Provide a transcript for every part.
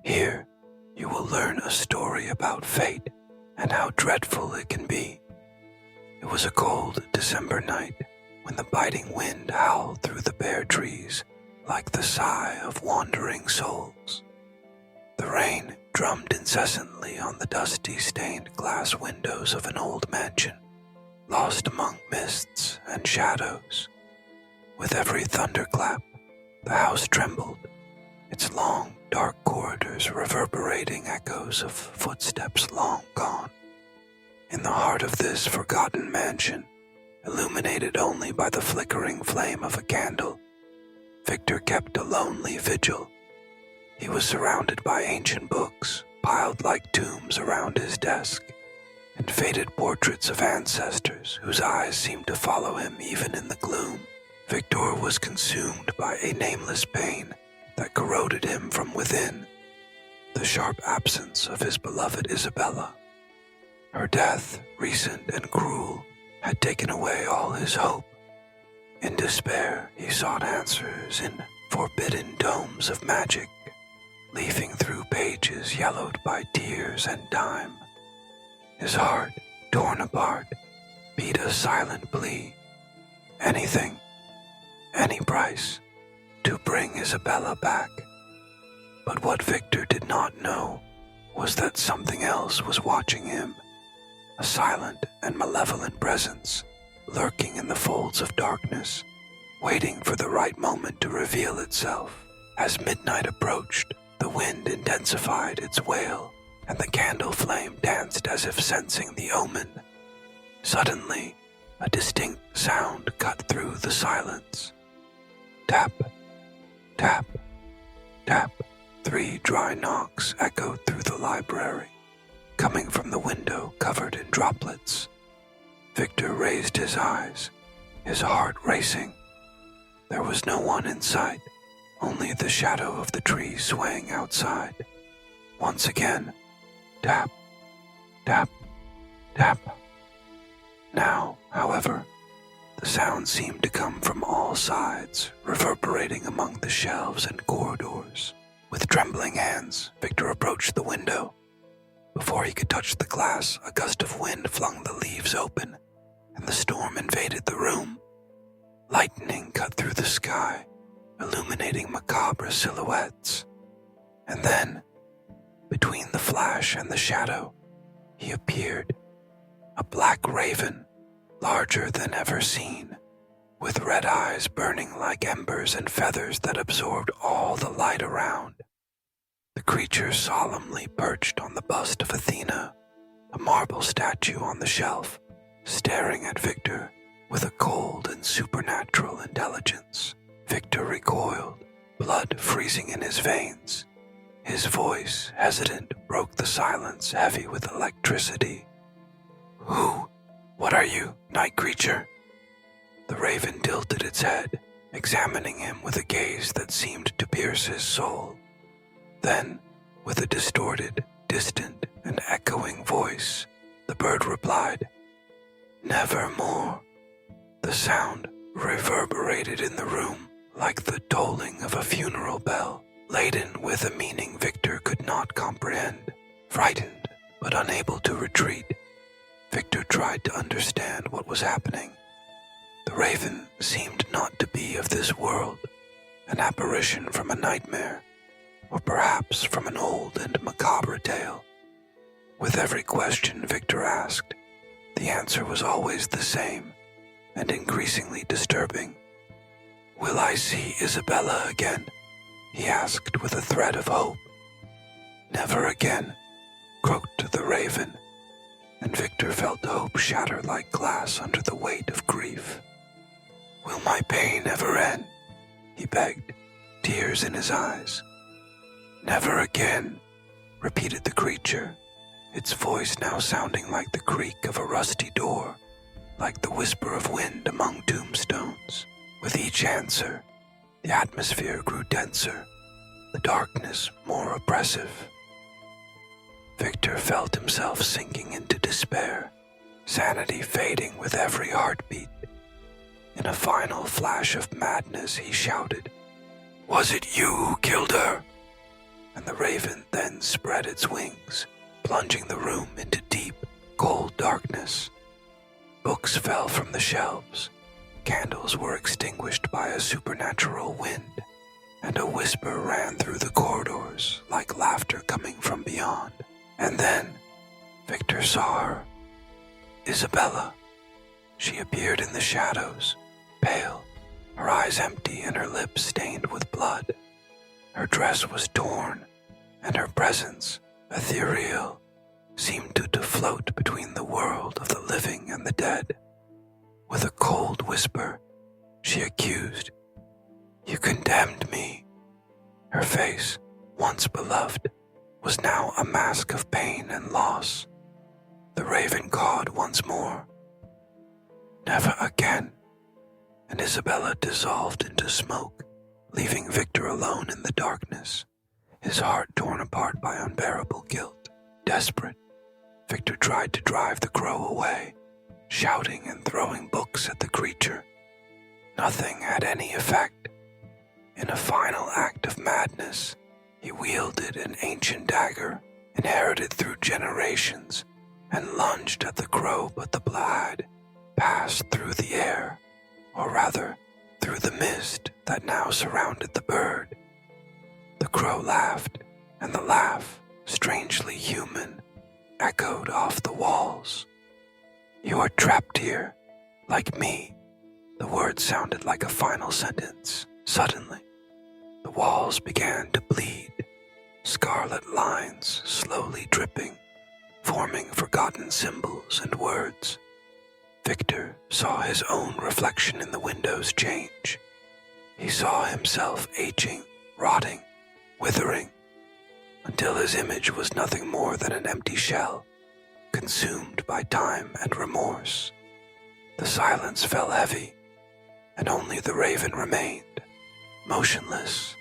Here, you will learn a story about fate and how dreadful it can be. It was a cold December night when the biting wind howled through the bare trees like the sigh of wandering souls. The rain drummed incessantly on the dusty stained glass windows of an old mansion, lost among mists and shadows. With every thunderclap, the house trembled, its long, dark corridors reverberating echoes of footsteps long gone. In the heart of this forgotten mansion, illuminated only by the flickering flame of a candle, Victor kept a lonely vigil. He was surrounded by ancient books, piled like tombs around his desk, and faded portraits of ancestors whose eyes seemed to follow him even in the gloom. Victor was consumed by a nameless pain that corroded him from within, the sharp absence of his beloved Isabella. Her death, recent and cruel, had taken away all his hope. In despair, he sought answers in forbidden tomes of magic, leafing through pages yellowed by tears and time. His heart, torn apart, beat a silent plea. Anything, any price, to bring Isabella back. But what Victor did not know was that something else was watching him, a silent and malevolent presence lurking in the folds of darkness, waiting for the right moment to reveal itself. As midnight approached, the wind intensified its wail, and the candle flame danced as if sensing the omen. Suddenly, a distinct sound cut through the silence. Tap, tap, tap. 3 dry knocks echoed through the library, coming from the window covered in droplets. Victor raised his eyes, his heart racing. There was no one in sight, only the shadow of the tree swaying outside. Once again, tap, tap, tap. Now, however, the sound seemed to come from all sides, reverberating among the shelves and corridors. With trembling hands, Victor approached the window. Before he could touch the glass, a gust of wind flung the leaves open, and the storm invaded the room. Lightning cut through the sky, illuminating macabre silhouettes. And then, between the flash and the shadow, he appeared, a black raven, larger than ever seen, with red eyes burning like embers and feathers that absorbed all the light around. The creature solemnly perched on the bust of Athena, a marble statue on the shelf, staring at Victor with a cold and supernatural intelligence. Victor recoiled, blood freezing in his veins. His voice, hesitant, broke the silence heavy with electricity. "Who? What are you, night creature?" The raven tilted its head, examining him with a gaze that seemed to pierce his soul. Then, with a distorted, distant, and echoing voice, the bird replied, "Nevermore." The sound reverberated in the room like the tolling of a funeral bell, laden with a meaning Victor could not comprehend. Frightened, but unable to retreat, Victor tried to understand what was happening. The raven seemed not to be of this world, an apparition from a nightmare, or perhaps from an old and macabre tale. With every question Victor asked, the answer was always the same, and increasingly disturbing. "Will I see Isabella again?" he asked with a thread of hope. "Never again," croaked the raven, and Victor felt hope shatter like glass under the weight of grief. "Will my pain ever end?" he begged, tears in his eyes. "Never again," repeated the creature, its voice now sounding like the creak of a rusty door, like the whisper of wind among tombstones. With each answer, the atmosphere grew denser, the darkness more oppressive. Victor felt himself sinking into despair, sanity fading with every heartbeat. In a final flash of madness, he shouted, "Was it you who killed her?" and the raven then spread its wings, plunging the room into deep, cold darkness. Books fell from the shelves, candles were extinguished by a supernatural wind, and a whisper ran through the corridors like laughter coming from beyond. And then Victor saw her. Isabella. She appeared in the shadows, pale, her eyes empty and her lips stained with blood. Her dress was torn, and her presence, ethereal, seemed to float between the world of the living and the dead. With a cold whisper, she accused, "You condemned me." Her face, once beloved, was now a mask of pain and loss. The raven cawed once more, "Never again," and Isabella dissolved into smoke, leaving Victor alone in the darkness, his heart torn apart by unbearable guilt. Desperate, Victor tried to drive the crow away, shouting and throwing books at the creature. Nothing had any effect. In a final act of madness, he wielded an ancient dagger, inherited through generations, and lunged at the crow, but the blade passed through the air, or rather, through the mist that now surrounded the bird. The crow laughed, and the laugh, strangely human, echoed off the walls. "You are trapped here, like me." The word sounded like a final sentence. Suddenly, the walls began to bleed, scarlet lines slowly dripping, forming forgotten symbols and words. Victor saw his own reflection in the windows change. He saw himself aging, rotting, withering, until his image was nothing more than an empty shell, consumed by time and remorse. The silence fell heavy, and only the raven remained, motionless,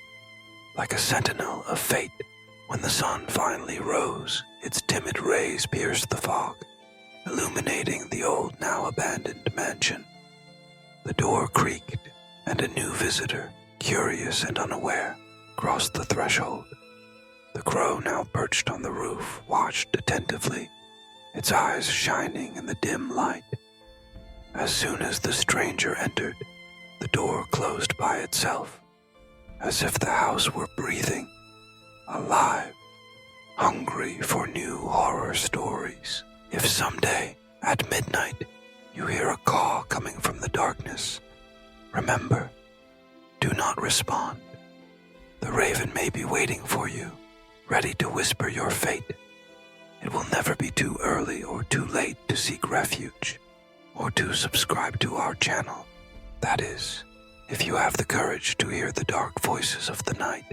like a sentinel of fate. When the sun finally rose, its timid rays pierced the fog, illuminating the old, now abandoned mansion. The door creaked, and a new visitor, curious and unaware, crossed the threshold. The crow, now perched on the roof, watched attentively, its eyes shining in the dim light. As soon as the stranger entered, the door closed by itself, as if the house were breathing, alive, hungry for new horror stories. If someday, at midnight, you hear a caw coming from the darkness, remember, do not respond. The raven may be waiting for you, ready to whisper your fate. It will never be too early or too late to seek refuge, or to subscribe to our channel. That is, if you have the courage to hear the dark voices of the night.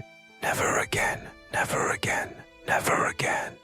Never again, never again, never again.